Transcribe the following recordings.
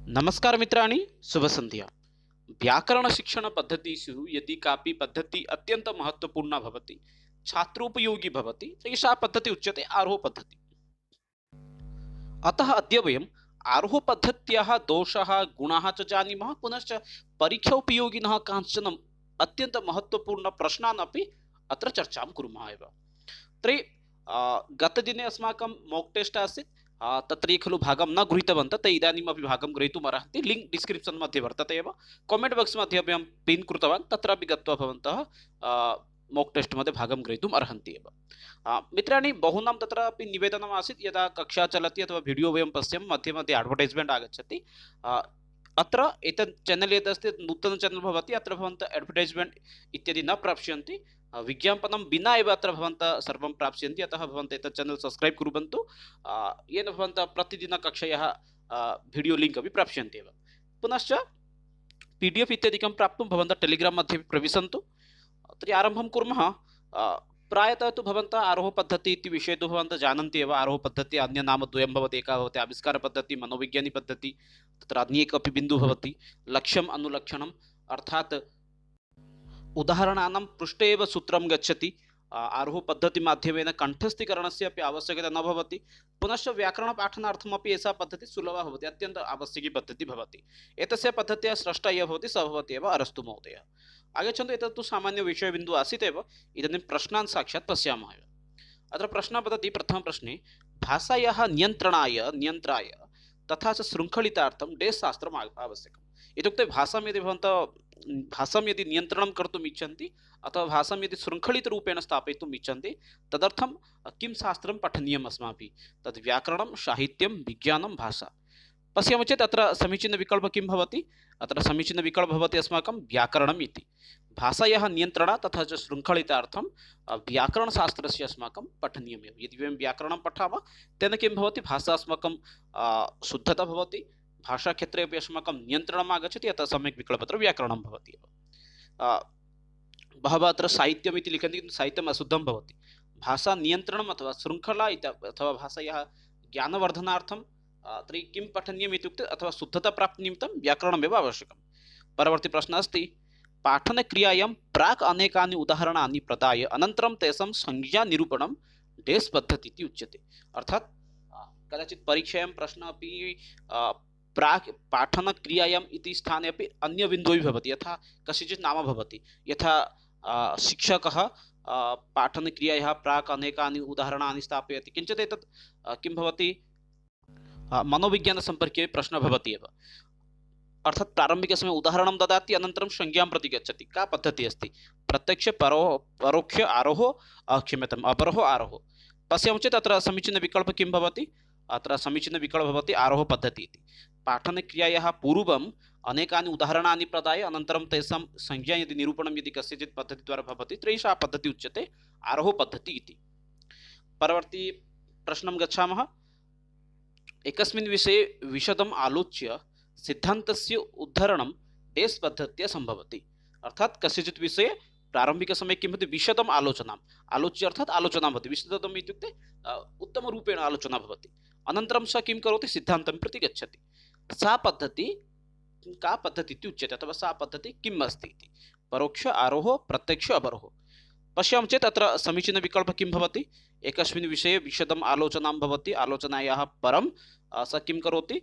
नमस्कार मित्राणि, शुभ संध्या। व्याकरण शिक्षण पद्धतिषु यदि कापि पद्धति अत्यंत महत्वपूर्णा भवति, छात्रोपयोगी भवति, एषा पद्धति उच्यते आरोह पद्धति। अतः अद्य वयम् आरोह पद्धत्याः दोषाः गुणाः च जानीमः, पुनश्च परीक्षोपयोगिनः कांश्चन अत्यन्त महत्वपूर्ण प्रश्नान् अपि अत्र चर्चां कुर्मः एव। तर्हि गतदिने अस्माकं मोक् टेस्ट् आसीत्। तत्र ये खलु भागं न गृहीतवन्तः ते इदानीमपि भागं ग्रहीतुम् अर्हन्ति। लिङ्क् डिस्क्रिप्शन् मध्ये वर्तते एव। कामेण्ट् बाक्स् मध्ये अपि अहं पिन् कृतवान्, तत्रापि गत्वा भवन्तः मोक् टेस्ट् मध्ये भागं ग्रहीतुम् अर्हन्ति एव। मित्राणि, बहूनां तत्रापि निवेदनम् आसीत्, यदा कक्षा चलति अथवा वीडियो वयं पश्यामः मध्ये मध्ये अड्वर्टैस्मेण्ट् आगच्छति। अत्र एतत् चेनल् यदस्ति नूतन चेनल् भवति, अत्र भवन्तः अड्वर्टैस्मेण्ट् इत्यादि न प्राप्स्यन्ति। विज्ञापनं विना एव अत्र भवन्तः सर्वं प्राप्स्यन्ति। अतः भवन्तः एतत् चेनल् सब्स्क्रैब् कुर्वन्तु, येन भवन्तः प्रतिदिनकक्षायाः वीडियो लिङ्क् अपि प्राप्स्यन्ति एव। पुनश्च PDF इत्यादिकं प्राप्तुं भवन्तः टेलिग्राम् मध्ये प्रविशन्तु। तर्हि आरम्भं कुर्मः। प्रायतः तु भवन्तः आरोह पद्धति इति विषये तु भवन्तः जानन्ति एव। आरोह पद्धतिः अन्यनामद्वयं भवति। एकः भवति आविष्कारपद्धतिः, मनोविज्ञानिपद्धतिः। तत्र अन्ये एकपि बिन्दुः भवति, लक्ष्यम् अनुलक्षणम्, अर्थात् उदाहरणानां पृष्ठे एव सूत्रं गच्छति। आरोह पद्धतिमाध्यमेन कण्ठस्थीकरणस्य अपि आवश्यकता न भवति। पुनश्च व्याकरणपाठनार्थमपि एषा पद्धतिः सुलभा भवति, अत्यन्त आवश्यकी पद्धतिः भवति। एतस्य पद्धत्याः स्रष्टा यः भवति सः भवति एव अरस्तु महोदयः। आगच्छन्तु, एतत् तु सामान्यविषयबिन्दुः आसीत् एव। इदानीं प्रश्नान् साक्षात् पश्यामः एव। अत्र प्रश्नः वदति प्रथमप्रश्ने, भाषायाः नियन्त्राय तथा च शृङ्खलितार्थं डेस् शास्त्रम् आवश्यकम्। इत्युक्ते भाषां यदि नियन्त्रणं कर्तुम् इच्छन्ति अथवा भाषां यदि शृङ्खलितरूपेण स्थापयितुम् इच्छन्ति, तदर्थं किं शास्त्रं पठनीयम् अस्माभिः? तद् व्याकरणं, साहित्यं, विज्ञानं, भाषा। पश्यामः चेत् अत्र समीचीनविकल्पः किं भवति? अत्र समीचीनविकल्पः भवति अस्माकं व्याकरणम् इति। भाषायाः नियन्त्रणा तथा च शृङ्खलितार्थं व्याकरणशास्त्रस्य अस्माकं पठनीयमेव। यदि वयं व्याकरणं पठामः, तेन किं भवति? भाषा अस्माकं शुद्धता भवति, भाषाक्षेत्रे अपि अस्माकं नियन्त्रणम् आगच्छति। अतः सम्यक् विकल्पः अत्र व्याकरणं भवति एव। बहवः अत्र साहित्यम् इति लिखन्ति, किन्तु साहित्यम् अशुद्धं भवति। भाषा नियन्त्रणम् अथवा शृङ्खला अथवा भाषायाः ज्ञानवर्धनार्थं तर्हि किं पठनीयम् इत्युक्ते, अथवा शुद्धता प्राप्तिनिमित्तं व्याकरणमेव आवश्यकं। परवर्ती प्रश्नः अस्ति, पाठनक्रियायां प्राक् अनेकानि उदाहरणानि प्रदाय अनन्तरं तेषां संज्ञानिरूपणं डेस् पद्धति इति उच्यते। अर्थात् कदाचित् परीक्षायां प्रश्नः अपि प्राक् पाठनक्रियायाम् इति स्थाने अपि अन्यबिन्दुः भवति। यथा कस्यचित् नाम भवति, यथा शिक्षकः पाठनक्रियायाः प्राक् अनेकानि उदाहरणानि स्थापयति। किञ्चित् एतत् किं भवति? मनोविज्ञानसम्पर्के प्रश्नः भवति एव। अर्थात् प्रारम्भिकसमये उदाहरणं ददाति, अनन्तरं संज्ञां प्रति गच्छति। का पद्धतिः अस्ति? प्रत्यक्ष, परोक्ष, आरोह, क्षम्यताम्, अपरोह, आरोह। पश्यामः चेत् अत्र समीचीनविकल्पः किं भवति? अत्र समीचीनविकल्पः भवति आरोह पद्धतिः इति। पाठनक्रियायाः पूर्वम् अनेकानि उदाहरणानि प्रदाय अनन्तरं तेषां संज्ञा यदि निरूपणं यदि कस्यचित् पद्धतिद्वारा भवति, तर्हि सा पद्धतिः उच्यते आरोह पद्धतिः इति। परवर्ती प्रश्नं गच्छामः। एकस्मिन् विषये विशदम् आलोच्य सिद्धान्तस्य उद्धरणं डेस् पद्धत्या सम्भवति। अर्थात् कस्यचित् विषये प्रारम्भिकसमये किं भवति? विशदम् आलोचनाम् आलोच्य, अर्थात् आलोचना भवति। विशदम् इत्युक्ते उत्तमरूपेण आलोचना भवति। अनन्तरं सः किं करोति? सिद्धान्तं प्रति गच्छति। सा पद्धतिः का पद्धतिः इति उच्यते, अथवा सा पद्धतिः किम् अस्ति इति। परोक्ष, आरोह, प्रत्यक्ष, अपरोह। पश्यामः चेत् अत्र समीचीनविकल्पः किं भवति? एकस्मिन् विषये विशदम् आलोचनां भवति, आलोचनायाः परं सः किं करोति?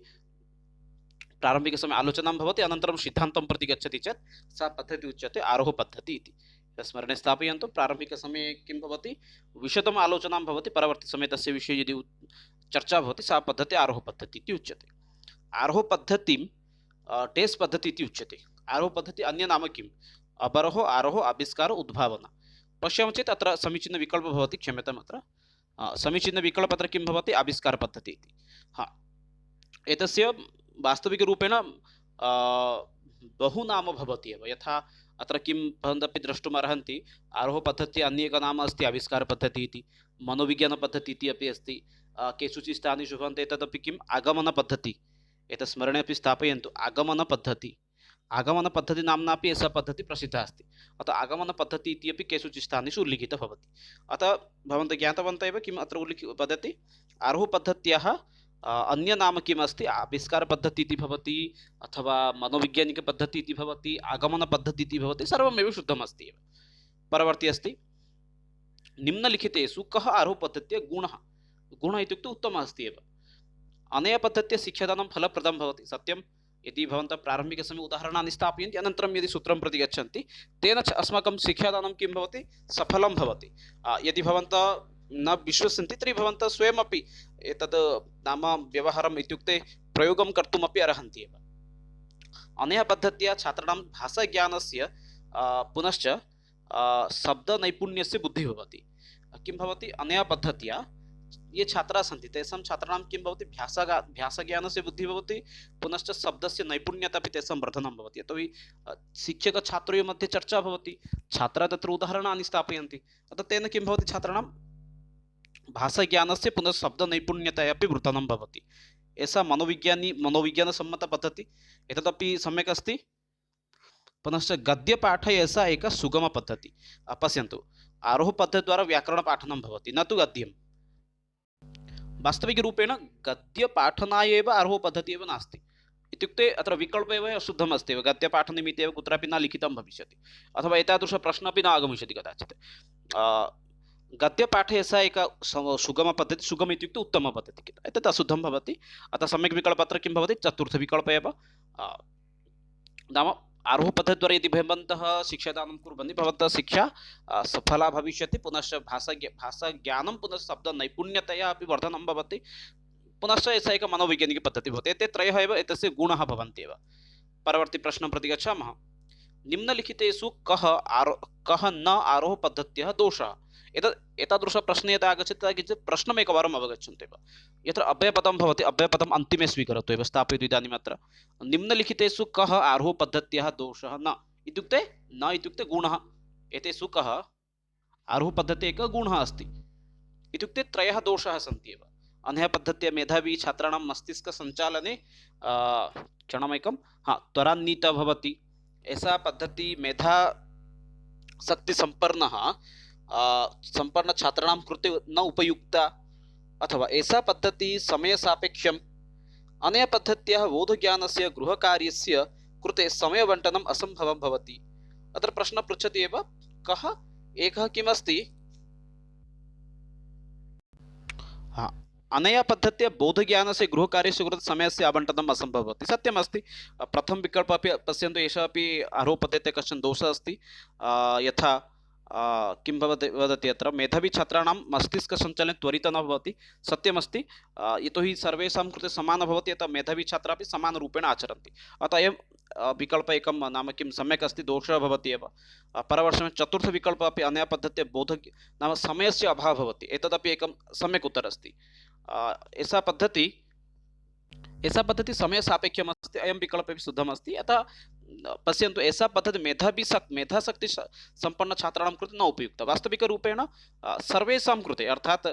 प्रारम्भिकसमये आलोचनां भवति, अनन्तरं सिद्धान्तं प्रति गच्छति चेत् सा पद्धतिः उच्यते आरोह पद्धतिः इति। स्मरणे स्थापयन्तु। प्रारम्भिकसमये किं भवति? विशदम् आलोचनां भवति, परवर्तिसमये तस्य विषये यदि चर्चा भवति, सा पद्धतिः आरोह पद्धतिः इति उच्यते। आरोह पद्धतिं डेस् पद्धतिः इति उच्यते। आरोह पद्धतिः अन्य नाम किम्? अपरोह, आरोह, आविष्कार, उद्भावना। पश्यामः चेत् अत्र समीचीनविकल्पः भवति, क्षम्यताम्, अत्र समीचीनविकल्पः अत्र किं भवति? आविष्कारपद्धतिः इति। एतस्य वास्तविकरूपेण बहु नाम भवति एव। यथा अत्र किं भवन्तः द्रष्टुम् अर्हन्ति, आरोह पद्धतिः अन्य एकं नाम अस्ति आविष्कारपद्धतिः इति। मनोविज्ञानपद्धतिः इति अपि अस्ति। केषुचित् स्थानेषु भवन्तः एतदपि किम्? आगमनपद्धतिः। एतत् स्मरणे अपि स्थापयन्तु। आगमनपद्धतिः, आगमनपद्धतिनाम्नापि एषा पद्धतिः प्रसिद्धा अस्ति। अतः आगमनपद्धतिः इति अपि केषुचित् स्थानेषु उल्लिखितः भवति। अतः भवन्तः ज्ञातवन्तः एव किम् अत्र वदति? आरोह पद्धत्याः अन्य नाम किमस्ति आविष्कारपद्धतिः इति भवति अथवा मनोवैज्ञानिकपद्धतिः इति भवति आगमनपद्धतिः इति भवति सर्वमेव शुद्धमस्ति एव। परवर्ती अस्ति निम्नलिखितेषु कः आरोहपद्धत्या गुणः गुणः इत्युक्ते उत्तमः अस्ति एव। अनया पद्धत्या शिक्षादानं फलप्रदं भवति सत्यं। यदि भवन्तः प्रारम्भिकसमये उदाहरणानि स्थापयन्ति अनन्तरं यदि सूत्रं प्रति गच्छन्ति तेन च अस्माकं शिक्षादानं किं भवति सफलं भवति। यदि भवन्तः न विश्वसन्ति तर्हि भवन्तः स्वयमपि एतद् नाम व्यवहारम् इत्युक्ते प्रयोगं कर्तुमपि अर्हन्ति एव। अनया पद्धत्या छात्राणां भाषाज्ञानस्य पुनश्च शब्दनैपुण्यस्य बुद्धिः भवति। किं भवति अनया पद्धत्या ये छात्राः सन्ति तेषां छात्राणां किं भवति भाषाज्ञानस्य बुद्धिः भवति पुनश्च शब्दस्य नैपुण्यता अपि तेषां वर्धनं भवति। यतोहि शिक्षकछात्रयोः मध्ये चर्चा भवति, छात्राः तत्र उदाहरणानि स्थापयन्ति, अतः तेन किं भवति छात्राणां भाषाज्ञानस्य पुनः शब्दनैपुण्यता अपि वर्धनं भवति। एषा मनोविज्ञानसम्मतपद्धतिः एतदपि सम्यक् अस्ति। पुनश्च गद्यपाठ एषा एका सुगमपद्धतिः। पश्यन्तु आरोहपद्धतिद्वारा व्याकरणपाठनं भवति न तु गद्यं। वास्तविकरूपेण गद्यपाठनाय एव आरोहपद्धतिः एव नास्ति इत्युक्ते अत्र विकल्पः एव अशुद्धम् अस्ति एव। गद्यपाठनिमित्ते एव कुत्रापि न लिखितं भविष्यति अथवा एतादृशप्रश्नः अपि न आगमिष्यति कदाचित्। गद्यपाठे एषा एका सुगमपद्धतिः, सुगम इत्युक्ते उत्तमपद्धतिः, एतत् अशुद्धं भवति। अतः सम्यक् विकल्पः अत्र किं भवति चतुर्थविकल्पः एव। नाम आरोहपद्धतिद्वारा यदि भवन्तः शिक्षादानं कुर्वन्ति भवन्तः शिक्षा सफला भविष्यति, पुनश्च भाषाज्ञानं पुनः शब्दनैपुण्यतया अपि वर्धनं भवति, पुनश्च एषा एका मनोवैज्ञानिकपद्धतिः भवति। एते त्रयः एव एतस्य गुणाः भवन्ति एव। परवर्ती प्रश्नं प्रति गच्छामः। निम्नलिखितेषु कः न आरोहपद्धत्याः दोषः। एतादृशप्रश्ने यदा आगच्छति तदा किञ्चित् प्रश्नमेकवारम् अवगच्छन्तु एव। यत्र अव्ययपदं भवति अव्ययपदम् अन्तिमे स्वीकरोतु एव, स्थापयतु इदानीम् अत्र। निम्नलिखितेषु कः आरोहपद्धत्याः दोषः न इत्युक्ते न इत्युक्ते गुणः। एतेषु कः आरोहपद्धत्याः एकः गुणः अस्ति इत्युक्ते त्रयः दोषाः सन्ति एव। अनया पद्धत्या मेधावी छात्राणां मस्तिष्कसञ्चालने क्षणमेकं त्वरान्वितः भवति। एषा पद्धतिः मेधाशक्तिसम्पन्नः छात्राणां कृते न उपयुक्ता, अथवा एषा पद्धतिः समयसापेक्षम्। अनया पद्धत्याः बोधज्ञानस्य गृहकार्यस्य कृते समयबण्टनम् असम्भवं भवति। अत्र प्रश्नः पृच्छति एव कः एकः किमस्ति। अनया पद्धत्या बोधज्ञानस्य गृहकार्यस्य कृते समयस्य आवण्टनम् असम्भवं भवति। सत्यमस्ति। प्रथम विकल्पः अपि पश्यन्तु, एषः अपि आरोहपद्धत्याः कश्चन दोषः अस्ति। यथा किं भवति वदति अत्र मेधावी छात्राणां मस्तिष्कसञ्चालने त्वरितं न भवति। सत्यमस्ति। यतोहि सर्वेषां कृते समानं भवति, अतः मेधावी छात्राः अपि समानरूपेण आचरन्ति। अतः अयं विकल्पः एकं नाम किं सम्यक् अस्ति, दोषः भवति एव। परवर्षं चतुर्थविकल्पः अपि अनया पद्धत्या नाम समयस्य अभावः भवति, एतदपि एकं सम्यक् उत्तरम् अस्ति। एषा पद्धतिः समयसापेक्षम् अस्ति, अयं विकल्पः अपि शुद्धमस्ति। अतः पश्यन्तु एषा पद्धतिः मेधाशक्तिसम्पन्नछात्राणां कृते न उपयुक्ता। वास्तविकरूपेण सर्वेषां कृते, अर्थात्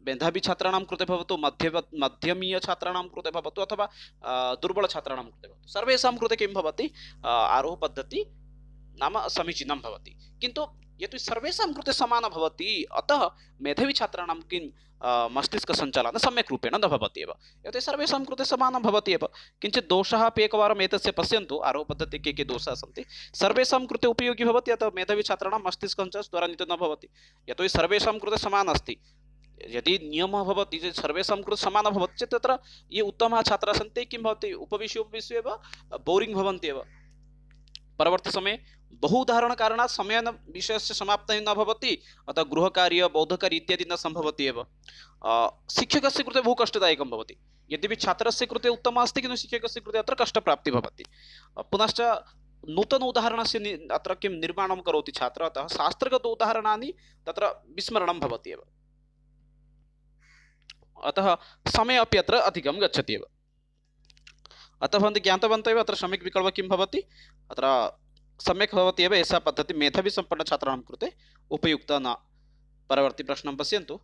मेधावी छात्राणां कृते भवतु, मध्यमीयछात्राणां कृते भवतु, अथवा दुर्बलछात्राणां कृते भवतु, सर्वेषां कृते किं भवति आरोहपद्धतिः नाम समीचीनं भवति। किन्तु यतो सर्वेषां कृते समानं भवति, अतः मेधावी छात्राणां किं मस्तिष्कसञ्चालनं सम्यक् रूपेण न भवति एव। यतो सर्वेषां कृते समानं भवति एव। किञ्चित् दोषाः अपि एकवारम् एतस्य पश्यन्तु। आरोहपद्धत्याः के दोषाः सन्ति। सर्वेषां कृते उपयोगी भवति, अतः मेधावी छात्राणां मस्तिष्कसञ्चालनं त्वरान्वितं न भवति, यतोहि सर्वेषां कृते समानम् अस्ति। यदि नियमः भवति चेत् सर्वेषां कृते समानं भवति चेत् तत्र ये उत्तमाः छात्राः सन्ति किं भवति उपविश्य एव बोरिङ्ग् भवन्ति एव। परवर्ती समये बहु उदाहरणकारणात् समयेन विषयस्य समाप्तिः न भवति, अतः गृहकार्य बौद्धकार्य इत्यादि न सम्भवति एव। शिक्षकस्य कृते बहु कष्टदायकं भवति। यद्यपि छात्रस्य कृते उत्तमः अस्ति, किन्तु शिक्षकस्य कृते अत्र कष्टप्राप्तिः भवति। पुनश्च नूतन उदाहरणस्य अत्र किं निर्माणं करोति छात्रः, अतः शास्त्रगत उदाहरणानि तत्र विस्मरणं भवति एव। अतः समयः अपि अत्र अधिकं गच्छति एव। अतः भवन्तः ज्ञातवन्तः एव अत्र सम्यक् विकल्पः किं भवति, अत्र सम्यक् भवति एव। एषा पद्धतिः मेधावी सम्पन्नछात्राणां कृते उपयुक्ता न। परवर्ती प्रश्नं पश्यन्तु।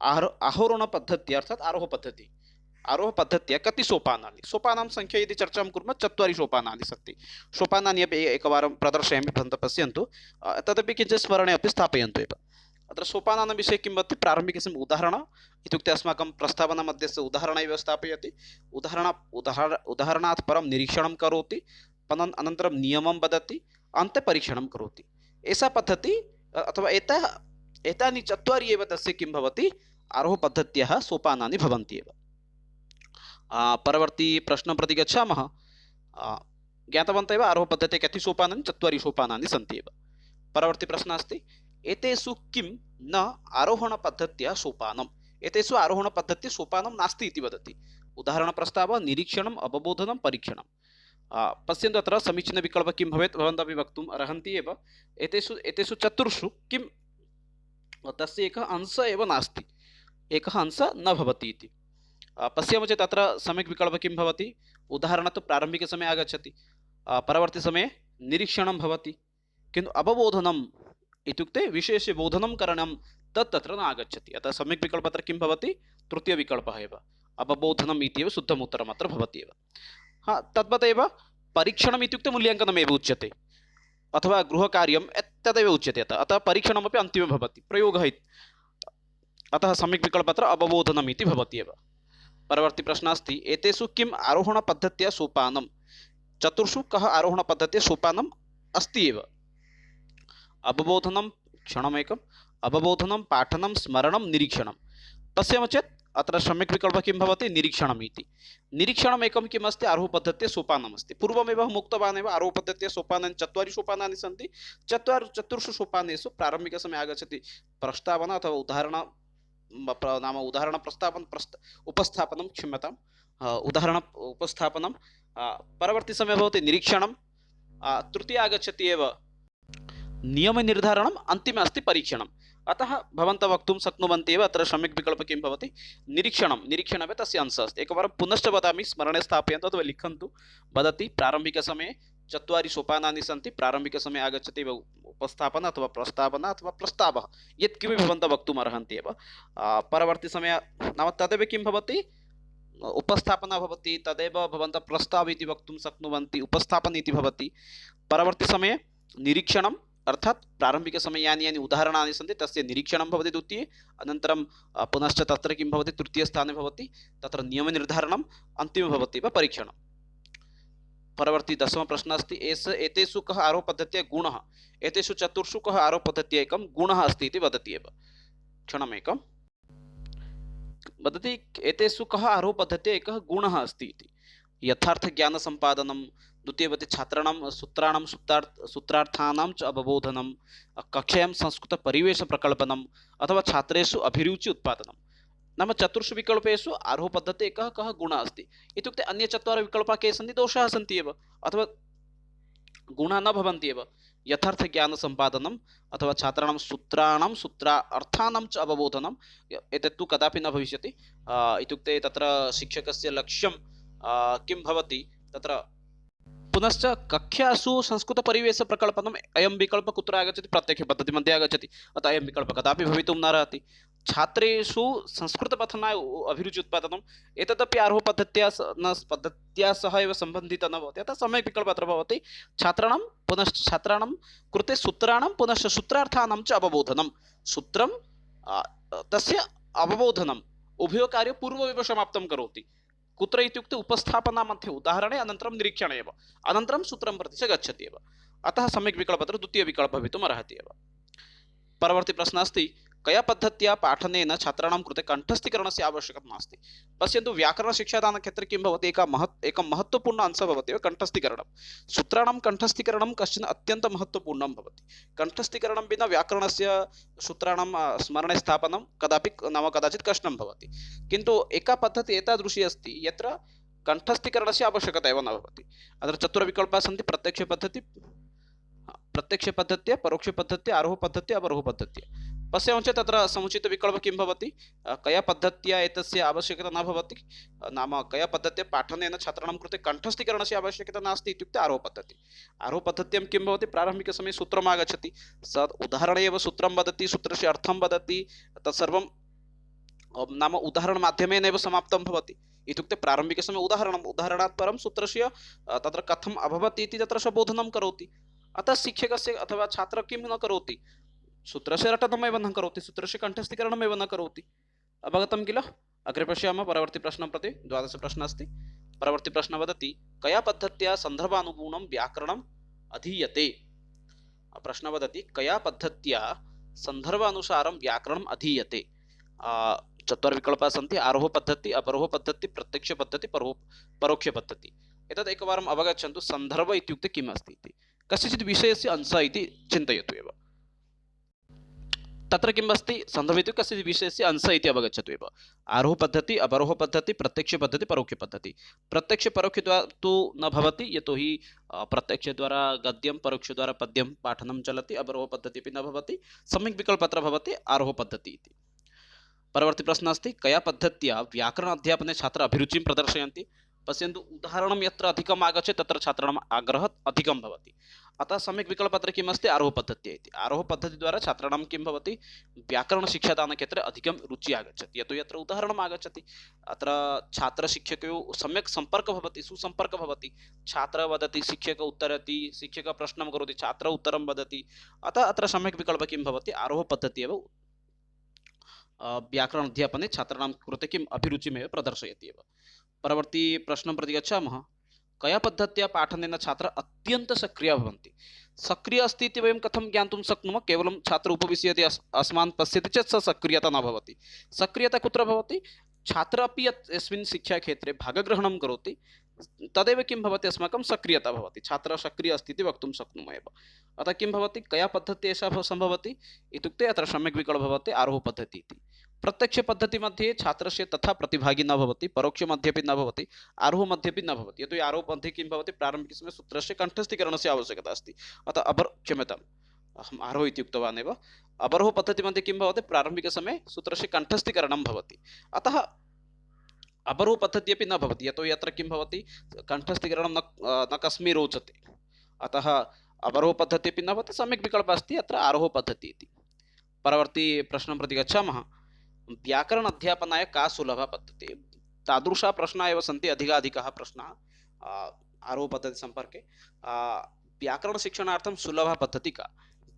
आरोहणपद्धतिः अर्थात् आरोहपद्धतिः। आरोहपद्धत्या कति सोपानानि। सोपानां संख्या यदि चर्चां कुर्मः 4 सोपानानि सन्ति। सोपानानि अपि एकवारं प्रदर्शयामि, भवन्तः पश्यन्तु। तदपि किञ्चित् स्मरणे अपि स्थापयन्तु एव। अत्र सोपानानां विषये किं भवति प्रारम्भिकस्य उदाहरण इत्युक्ते अस्माकं प्रस्तावनामध्ये उदाहरणमेव स्थापयति उदाहरणात् परं निरीक्षणं करोति अनन्तरं नियमं वदति अन्ते परीक्षणं करोति एषा पद्धति अथवा एतानि चत्वारि एव तस्य किं भवति आरोहपद्धत्याः सोपानानि भवन्ति एव। परवर्ती प्रश्नं प्रति गच्छामः। ज्ञातवन्तः एव आरोहपद्धत्याः कति सोपानानि चत्वारि सोपानानि सन्ति एव। परवर्ती प्रश्नः अस्ति एतेषु किं न आरोहणपद्धत्याः सोपानम् एतेषु आरोहणपद्धत्याः सोपानं नास्ति इति वदति। उदाहरणप्रस्तावः निरीक्षणम् अवबोधनं परीक्षणं। पश्यन्तु अत्र समीचीनविकल्पः किं भवेत् भवन्तः वक्तुम् अर्हन्ति एव। एतेषु चतुर्षु किं तस्य एकः अंशः एव नास्ति एकः अंशः न भवति इति पश्यामः चेत् अत्र सम्यक् विकल्पः किं भवति उदाहरणं तु प्रारम्भिकसमये आगच्छति परवर्तिसमये निरीक्षणं भवति किन्तु अवबोधनम् इत्युक्ते विशेषे बोधनं करणं तत् तत्र न आगच्छति अतः सम्यक् विकल्पः अत्र किं भवति तृतीयविकल्पः एव अवबोधनम् इत्येव शुद्धम् उत्तरम् अत्र भवति एव। तद्वत् एव परीक्षणम् इत्युक्ते मूल्याङ्कनमेव उच्यते अथवा गृहकार्यं तदेव उच्यते अतः परीक्षणमपि अन्तिमे भवति प्रयोगः अतः सम्यक् विकल्पः अत्र अवबोधनम् इति भवति एव। परवर्ती प्रश्नः अस्ति एतेषु किम् आरोहणपद्धत्याः सोपानं चतुर्षु कः आरोहणपद्धत्याः सोपानम् अस्ति एव। अवबोधनं क्षणमेकम् अवबोधनं पाठनं स्मरणं निरीक्षणं पश्यामः चेत् अत्र सम्यक् विकल्पः किं भवति निरीक्षणम् इति। निरीक्षणम् एकं किम् अस्ति आरोहपद्धत्याः सोपानम् अस्ति पूर्वमेव अहम् उक्तवान् एव आरोहपद्धत्याः सोपानानि चत्वारि सोपानानि सन्ति चतुर्षु सोपानेषु प्रारम्भिकसमये आगच्छति प्रस्तावना अथवा नाम उदाहरण उपस्थापनं क्षम्यताम् उदाहरण उपस्थापनं परवर्ती समये भवति निरीक्षणं तृतीय आगच्छति एव नियमनिर्धारणम् अन्तिमे अस्ति परीक्षणम् अतः भवन्तः वक्तुं शक्नुवन्ति एव अत्र सम्यक् विकल्पः किं भवति निरीक्षणमेव तस्य अंशः अस्ति। एकवारं पुनश्च वदामि स्मरणे स्थापयन्तु अथवा लिखन्तु वदति प्रारम्भिकसमये चत्वारि सोपानानि सन्ति प्रारम्भिकसमये आगच्छति उपस्थापना अथवा प्रस्तावः यत्किमपि भवन्तः वक्तुम् अर्हन्ति एव। परवर्तिसमये नाम तदेव किं भवति उपस्थापना भवति तदेव भवन्तः प्रस्तावः इति वक्तुं शक्नुवन्ति उपस्थापना इति भवति। परवर्तिसमये निरीक्षणम् अर्थात् प्रारम्भिकसमये यानि उदाहरणानि सन्ति तस्य निरीक्षणं भवति द्वितीये अनन्तरं पुनश्च तत्र किं भवति तृतीयस्थाने भवति तत्र नियमनिर्धारणम् अन्तिमे भवति एव परीक्षणम्। परवर्ती दशमः प्रश्नः अस्ति एतेषु कः आरोहपद्धत्याः गुणः एतेषु चतुर्षु कः आरोहपद्धत्याः एकं गुणः अस्ति इति वदति एव। क्षणमेकं वदति एतेषु कः आरोहपद्धत्याः एकः गुणः अस्ति इति। यथार्थज्ञानसम्पादनं द्वितीयवति छात्राणां सूत्रार्थानां च अवबोधनं कक्षायां संस्कृतपरिवेशप्रकल्पनम् अथवा छात्रेषु अभिरुचि उत्पादनं नाम चतुर्षु विकल्पेषु आरोहपद्धत्याः एकः कः गुणः अस्ति इत्युक्ते अन्ये चत्वारः विकल्पाः के सन्ति दोषाः सन्ति एव अथवा गुणाः न भवन्ति एव। यथार्थज्ञानसम्पादनम् अथवा छात्राणां सूत्रार्थानां च अवबोधनम् एतत् तु कदापि न भविष्यति इत्युक्ते तत्र शिक्षकस्य लक्ष्यं किं भवति तत्र पुनश्च कक्षासु संस्कृतपरिवेशप्रकल्पनम् अयं विकल्पः कुत्र आगच्छति प्रत्यक्षपद्धतिमध्ये आगच्छति अतः अयं विकल्पः कदापि भवितुं न अर्हति। छात्रेषु संस्कृतपठनाय अभिरुचि उत्पादनम् एतदपि आरोहपद्धत्या सह एव सम्बन्धितः न भवति अतः सम्यक् विकल्पः अत्र भवति छात्राणां कृते सूत्राणां पुनश्च सूत्रार्थानां च अवबोधनं सूत्रं तस्य अवबोधनम् उभयकार्यं पूर्वमेव समाप्तं करोति कुत्र इत्युक्ते उपस्थापना मध्ये उदाहरणे अनन्तरं निरीक्षणे एव अनन्तरं सूत्रं प्रति च गच्छति एव अतः सम्यक् विकल्पः अत्र द्वितीयविकल्पः भवितुम् अर्हति एव। परवर्ती प्रश्नः अस्ति कया पद्धत्या पाठनेन छात्राणां कृते कण्ठस्थीकरणस्य आवश्यकता नास्ति। पश्यन्तु व्याकरणशिक्षादानक्षेत्रे किं भवति एकं महत्त्वपूर्ण अंशः भवति कण्ठस्थीकरणं। सूत्राणां कण्ठस्थीकरणं कश्चन अत्यन्तं महत्त्वपूर्णं भवति। कण्ठस्थीकरणं विना व्याकरणस्य सूत्राणां स्मरणे स्थापनं कदाचित् कष्टं भवति किन्तु एका पद्धतिः एतादृशी अस्ति यत्र कण्ठस्थीकरणस्य आवश्यकता एव न भवति। अत्र चतुर्विकल्पाः सन्ति प्रत्यक्षपद्धत्या परोक्षपद्धत्या आरोहपद्धत्या अवरोहपद्धत्या। पश्यामः चेत् तत्र समुचितविकल्पः किं भवति कया पद्धत्या एतस्य आवश्यकता न भवति नाम कया पद्धत्या पाठनेन छात्राणां कृते कण्ठस्थीकरणस्य आवश्यकता नास्ति इत्युक्ते आरोहपद्धतिः। आरोहपद्धत्यां किं भवति प्रारम्भिकसमये सूत्रम् आगच्छति स उदाहरणे एव सूत्रं वदति सूत्रस्य अर्थं वदति तत्सर्वं नाम उदाहरणमाध्यमेन एव समाप्तं भवति इत्युक्ते प्रारम्भिकसमये उदाहरणात् परं सूत्रस्य तत्र कथम् अभवत् इति तत्र स बोधनं करोति। अतः शिक्षकस्य अथवा छात्रः किं न करोति सूत्रस्य रटनमेव न करोति, सूत्रस्य कण्ठस्थीकरणमेव न करोति। अवगतं किल? अग्रे पश्यामः परवर्ती प्रश्नं प्रति। 12 प्रश्नः अस्ति। परवर्ती प्रश्नः वदति कया पद्धत्या सन्दर्भानुगुणं व्याकरणम् अधीयते। प्रश्नः वदति कया पद्धत्या सन्दर्भानुसारं व्याकरणम् अधीयते। चत्वारः सन्ति। आरोह पद्धति, अपरोह पद्धति, प्रत्यक्ष पद्धति, परोक्ष पद्धति। एतत् एकवारम् अवगच्छन्तु। सन्दर्भ इत्युक्ते किम् अस्ति इति। कस्यचित् विषयस्य अंशः इति चिन्तयतु एव। तत्र किम् अस्ति? सन्दर्भ इत्युक्ते कस्यचित् विषयस्य अंशः इति अवगच्छतु एव। आरोह पद्धति, अवरोह पद्धति, प्रत्यक्ष पद्धति, परोक्ष पद्धति। प्रत्यक्ष परोक्षद्वारा तु न भवति, यतोहि प्रत्यक्षद्वारा गद्यं, परोक्षद्वारा पद्यं पाठनं चलति। अवरोह पद्धति अपि न भवति। सम्यक् विकल्पः अत्र भवति आरोह पद्धति इति। परवर्ती प्रश्नः अस्ति कया पद्धत्या व्याकरण अध्यापने छात्राः अभिरुचिं प्रदर्शयन्ति। पश्यन्तु, उदाहरणं यत्र अधिकम् आगच्छति तत्र छात्राणाम् आग्रहः अधिकं भवति। अतः सम्यक् विकल्पः अत्र किम् अस्ति? आरोह पद्धतिः इति। आरोह पद्धतिद्वारा छात्राणां किं भवति? व्याकरणशिक्षादानक्षेत्रे अधिकं रुचिः आगच्छति, यतो यत्र उदाहरणम् आगच्छति। अत्र छात्रशिक्षकयोः सम्यक् सम्पर्कः भवति, सुसम्पर्कः भवति। छात्रः वदति, शिक्षकः उत्तरति, शिक्षकः प्रश्नं करोति, छात्रः उत्तरं वदति। अतः अत्र सम्यक् विकल्पः किं भवति? आरोह पद्धतिः एव व्याकरण अध्यापने छात्राणां कृते किम् अभिरुचिमेव प्रदर्शयति एव। परवर्ती प्रश्नं प्रति गच्छामः। कया पद्धत्या पाठनेन छात्राः अत्यन्तं सक्रियाः भवन्ति। सक्रियः अस्ति इति वयं कथं ज्ञातुं शक्नुमः? केवलं छात्रः उपविश्य यदि अस्मान् पश्यति चेत् सः सक्रियता न भवति। सक्रियता कुत्र भवति? छात्रः अपि यस्मिन् शिक्षाक्षेत्रे भागग्रहणं करोति तदेव किं भवति? अस्माकं सक्रियता भवति। छात्रः सक्रियः अस्ति इति वक्तुं शक्नुमः एव। अतः किं भवति? कया पद्धतिः एषा सम्भवति इत्युक्ते अत्र सम्यक् विकल्पः भवति आरोह पद्धतिः इति। प्रत्यक्षपद्धतिमध्ये छात्रस्य तथा प्रतिभागी न भवति, परोक्षमध्ये अपि न भवति, आरोहमध्ये अपि न भवति। यतो हि आरोहमध्ये किं भवति? प्रारम्भिकसमये सूत्रस्य कण्ठस्थीकरणस्य आवश्यकता अस्ति। अतः क्षम्यताम्, अहम् आरोह इति उक्तवान् एव। अवरोह पद्धतिमध्ये किं भवति? प्रारम्भिकसमये सूत्रस्य कण्ठस्थीकरणं भवति। अतः अवरोह पद्धतिः अपि न भवति, यतो हि अत्र किं भवति? कण्ठस्थीकरणं न कस्मै रोचते। अतः अवरोह पद्धतिः अपि न भवति। सम्यक् विकल्पः अस्ति अत्र आरोह पद्धतिः इति। परवर्ती प्रश्नं प्रति गच्छामः। व्याकरण अध्यापनाय का सुलभा पद्धतिः? तादृशाः प्रश्नाः एव सन्ति, अधिकाधिकाः प्रश्नाः आरोह पद्धति सम्पर्के। व्याकरणशिक्षणार्थं सुलभा पद्धतिः का?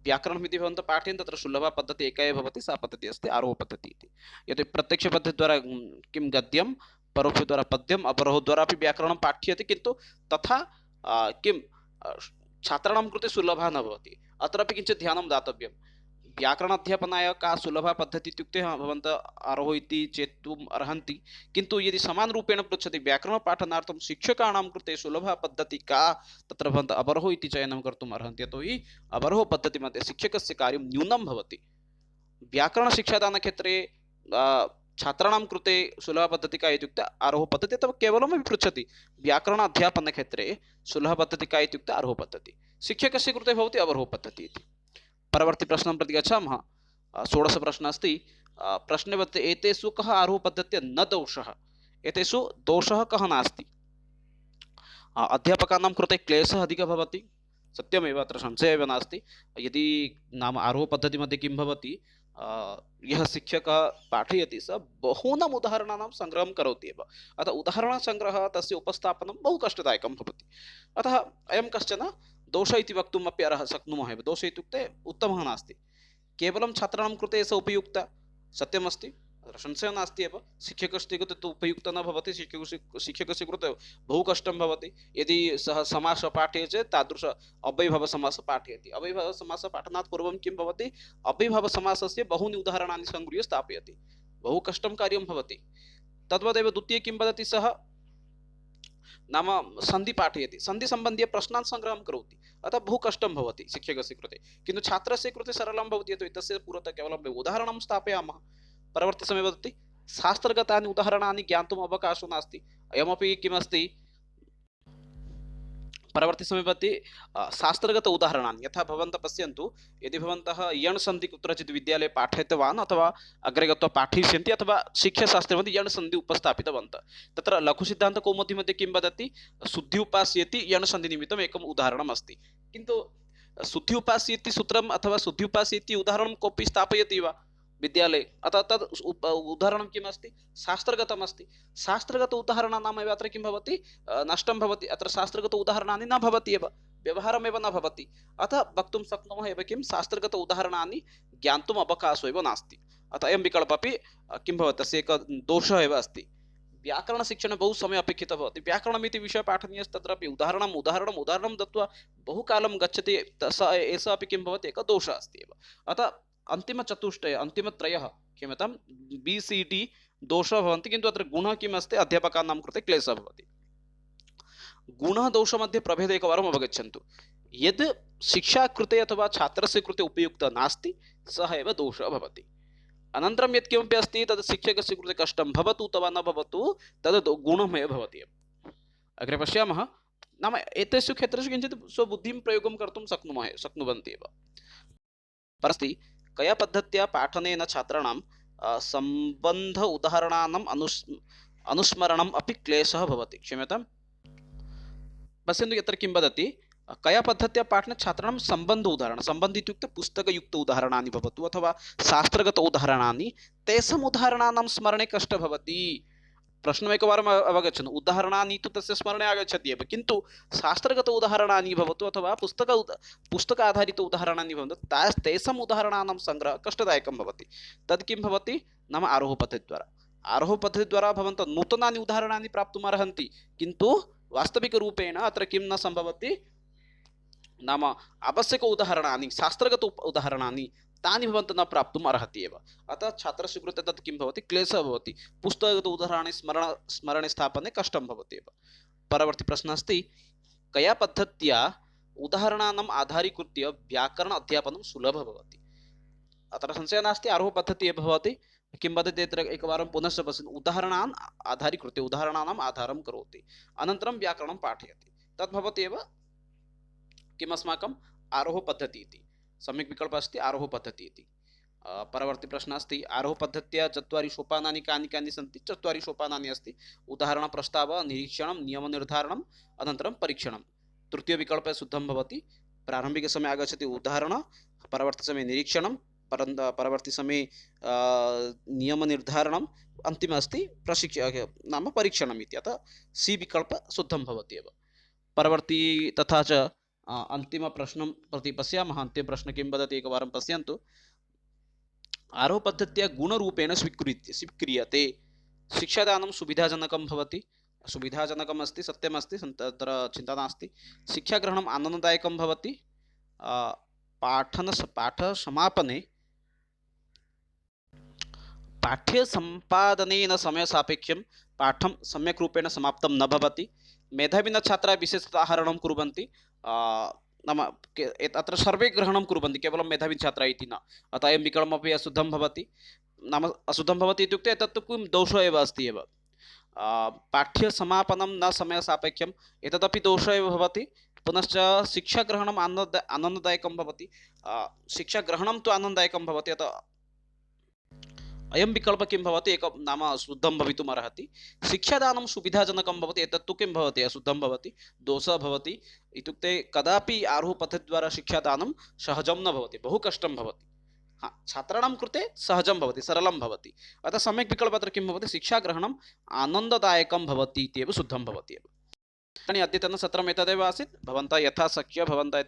व्याकरणम् इति भवन्तः पाठयन्ति, तत्र सुलभा पद्धतिः एका एव भवति, सा पद्धतिः अस्ति आरोह पद्धतिः इति। यतो प्रत्यक्षपद्धतिद्वारा किं गद्यं, परोक्षद्वारा पद्यम्, अपरोहद्वारा अपि व्याकरणं पाठ्यते, किन्तु तथा किं छात्राणां कृते सुलभा न भवति। अत्रापि किञ्चित् ध्यानं दातव्यं। व्याकरण अध्यापनाय का सुलभा पद्धतिः इत्युक्ते भवन्तः आरोह इति चेतुम् अर्हन्ति, किन्तु यदि समानरूपेण पृच्छति व्याकरणपाठनार्थं शिक्षकाणां कृते सुलभा पद्धतिः का, तत्र भवन्तः अवरोह इति चयनं कर्तुम् अर्हन्ति। यतोहि अवरोह पद्धतिमध्ये शिक्षकस्य कार्यं न्यूनं भवति। व्याकरणशिक्षादानक्षेत्रे छात्राणां कृते सुलभा पद्धतिः का इत्युक्ते आरोह पद्धतिः, अथवा केवलमपि पृच्छति व्याकरण अध्यापनक्षेत्रे सुलभा पद्धतिः का इत्युक्ते आरोह पद्धतिः, शिक्षकस्य कृते भवति अवरोह पद्धतिः इति। परवर्ती प्रश्नं प्रति गच्छामः। 16 प्रश्नः अस्ति। प्रश्ने वर्तते एतेषु कः आरोह पद्धत्या न दोषः? एतेषु दोषः कः नास्ति? अध्यापकानां कृते क्लेशः अधिकः भवति, सत्यमेव, अत्र संशयः एव नास्ति। यदि नाम आरोह पद्धतिमध्ये किं भवति? यः शिक्षकः पाठयति सः बहूनाम् उदाहरणानां सङ्ग्रहं करोति एव। अतः उदाहरणसङ्ग्रहः, तस्य उपस्थापनं बहु कष्टदायकं भवति। अतः अयं कश्चन दोषः इति वक्तुम् अपि शक्नुमः एव। दोषः इत्युक्ते उत्तमः नास्ति, केवलं छात्राणां कृते एषः उपयुक्तः, सत्यमस्ति, अत्र संशयः नास्ति एव। शिक्षकस्य कृते तु उपयुक्तः न भवति, शिक्षकस्य कृते बहु कष्टं भवति। यदि सः समासः पाठयति चेत् तादृश अव्ययभावसमासः पाठयति। अव्ययभावसमासः पाठनात् पूर्वं किं भवति? अव्ययभावसमासस्य बहूनि उदाहरणानि सङ्गृह्य स्थापयति, बहु कष्टं कार्यं भवति। तद्वदेव द्वितीये किं वदति सः? नाम सन्धि पाठयति, सन्धिसम्बन्धीय प्रश्नान् सङ्ग्रहं करोति। अतः बहु कष्टं भवति शिक्षकस्य कृते, किन्तु छात्रस्य कृते सरलं भवति, यतो तस्य पुरतः केवलं उदाहरणं स्थापयामः। परवर्ती समये वदति शास्त्रगतानि उदाहरणानि ज्ञातुम् अवकाशो नास्ति। अयमपि किमस्ति? परवर्ती समय वदति शास्त्रगत उदाहरणानि। यथा भवन्तः पश्यन्तु, यदि भवन्तः यण् सन्धि कुत्रचित् विद्यालये पाठितवान् अथवा अग्रे गत्वा पाठयिष्यन्ति, अथवा शिक्षाशास्त्रे मध्ये यण् सन्धि उपस्थापितवन्तः, तत्र लघुसिद्धान्तकौमुदीमध्ये किं वदति? शुद्धि उपास्येति यण् सन्धिनिमित्तम् एकम् उदाहरणम् अस्ति। किन्तु शुद्धि उपास्येति सूत्रम् अथवा शुद्धि उपास्येति उदाहरणं कोऽपि स्थापयति वा विद्यालये? अतः तद् उदाहरणं किम् अस्ति? शास्त्रगतम् अस्ति। शास्त्रगत उदाहरणानाम् एव अत्र किं भवति? नष्टं भवति। अत्र शास्त्रगत उदाहरणानि न भवति एव, व्यवहारमेव न भवति। अतः वक्तुं शक्नुमः एव किं शास्त्रगत उदाहरणानि ज्ञातुम् अवकाशो एव नास्ति। अतः अयं विकल्पः अपि किं भवति तस्य एकः दोषः एव अस्ति। व्याकरणशिक्षणे बहु समयः अपेक्षितः भवति। व्याकरणमिति विषयः पाठनीयः तत्रापि उदाहरणं दत्वा बहुकालं गच्छति एषः अपि किं भवति एकः दोषः अस्ति एव। अतः अन्तिमत्रयः क्षम्यतां BCD दोषः भवन्ति, किन्तु अत्र गुणः किम् अस्ति अध्यापकानां कृते क्लेशः भवति। गुणः दोषमध्ये प्रभेदः एकवारम् अवगच्छन्तु। यद् शिक्षाकृते अथवा छात्रस्य कृते उपयुक्तः नास्ति सः एव दोषः भवति। अनन्तरं यत्किमपि अस्ति तद् शिक्षकस्य कृते कष्टं भवतु अथवा न भवतु तद् गुणमेव भवति एव। अग्रे पश्यामः, नाम एतेषु क्षेत्रेषु किञ्चित् स्वबुद्धिं प्रयोगं कर्तुं शक्नुवन्ति एव। परस्ति कया पद्धत्या पाठनेन छात्राणां सम्बन्ध उदाहरणानाम् अनुस्मरणम् अपि क्लेशः भवति। क्षम्यताम्, पश्यन्तु यत्र किं वदति, कया पद्धत्या पाठने छात्राणां सम्बन्ध उदाहरण, सम्बन्ध इत्युक्ते पुस्तकयुक्त उदाहरणानि भवतु अथवा शास्त्रगत उदाहरणानि, तेषाम् उदाहरणानां स्मरणे कष्टं भवति। प्रश्नम् एकवारम् अवगच्छन्तु। उदाहरणानि तु तस्य स्मरणे आगच्छति एव, किन्तु शास्त्रगत उदाहरणानि भवतु अथवा पुस्तक आधारित उदाहरणानि भवन्तु, तेषाम् उदाहरणानां सङ्ग्रहः कष्टदायकं भवति। तद् किं भवति नाम आरोहपद्धतिद्वारा। आरोहपद्धतिद्वारा भवन्तः नूतनानि उदाहरणानि प्राप्तुम् अर्हन्ति, किन्तु वास्तविकरूपेण अत्र किं न सम्भवति नाम आवश्यक उदाहरणानि, शास्त्रगत उदाहरणानि तानि भवन्तः न प्राप्तुम् अर्हति एव। अतः छात्रस्य कृते तत् किं भवति क्लेशः भवति। पुस्तकगत उदाहरणानि स्मरणे स्थापने कष्टं भवति एव। परवर्ती प्रश्नः अस्ति, कया पद्धत्या उदाहरणानाम् आधारीकृत्य व्याकरण अध्यापनं सुलभं भवति। अत्र संशयः नास्ति, आरोहपद्धतिः एव भवति। किं वदति अत्र एकवारं पुनश्च पश्यन्तु। उदाहरणान् आधारीकृत्य उदाहरणानाम् आधारं करोति, अनन्तरं व्याकरणं पाठयति, तद् भवति एव किम् अस्माकम् आरोहपद्धतिः इति। सम्यक् विकल्पः अस्ति आरोहपद्धतिः इति। परवर्ती प्रश्नः अस्ति, आरोहपद्धत्या 4 सोपानानि कानि कानि सन्ति। 4 सोपानानि अस्ति। उदाहरणप्रस्तावः, निरीक्षणं, नियमनिर्धारणम्, अनन्तरं परीक्षणं। तृतीयविकल्पः शुद्धं भवति। प्रारम्भिकसमये आगच्छति उदाहरणं, परवर्तिसमये निरीक्षणं, परवर्तिसमये नियमनिर्धारणम्, अन्तिमः अस्ति नाम परीक्षणम् इति। अतः C विकल्पः शुद्धं भवति एव। परवर्ती तथा च अन्तिमप्रश्नं प्रति पश्यामः। अन्तिमप्रश्नः किं वदति एकवारं पश्यन्तु। आरोहपद्धत्या गुणरूपेण स्वीक्रियते शिक्षादानं सुविधाजनकं भवति। सुविधाजनकम् अस्ति, सत्यमस्ति, तत्र चिन्ता नास्ति। शिक्षाग्रहणम् आनन्ददायकं भवति। पाठसमापने पाठ्यसम्पादनेन समयसापेक्षं पाठं सम्यक् रूपेण समाप्तं न भवति। मेधाविनः छात्राः विशेषतः आहरणं कुर्वन्ति, नाम अत्र सर्वे ग्रहणं कुर्वन्ति, केवलं मेधाविछात्राः इति न। अतः अयं विकल्पमपि अशुद्धं भवति। नाम अशुद्धं भवति इत्युक्ते तत्तु किं दोषः एव अस्ति एव। पाठ्यसमापनं न समयसापेक्षम्, एतदपि दोषः एव भवति। पुनश्च शिक्षाग्रहणम् आनन्ददायकं भवति। शिक्षाग्रहणं तु आनन्ददायकं भवति, अतः अयं विकल्पः किं भवति एक नाम शुद्धं भवितुम् अर्हति। शिक्षादानं सुविधाजनकं भवति, एतत्तु किं भवति अशुद्धं भवति, दोषः भवति। इत्युक्ते कदापि आरोहपद्धतिद्वारा शिक्षादानं सहजं न भवति, बहु कष्टं भवति। छात्राणां कृते सहजं भवति, सरलं भवति। अतः सम्यक् विकल्पः अत्र किं भवति, शिक्षाग्रहणम् आनन्ददायकं भवति इत्येव शुद्धं भवति एव। अद्यतनसत्रम् एतदेव आसीत्। भवन्तः यथाशक्य भवन्तः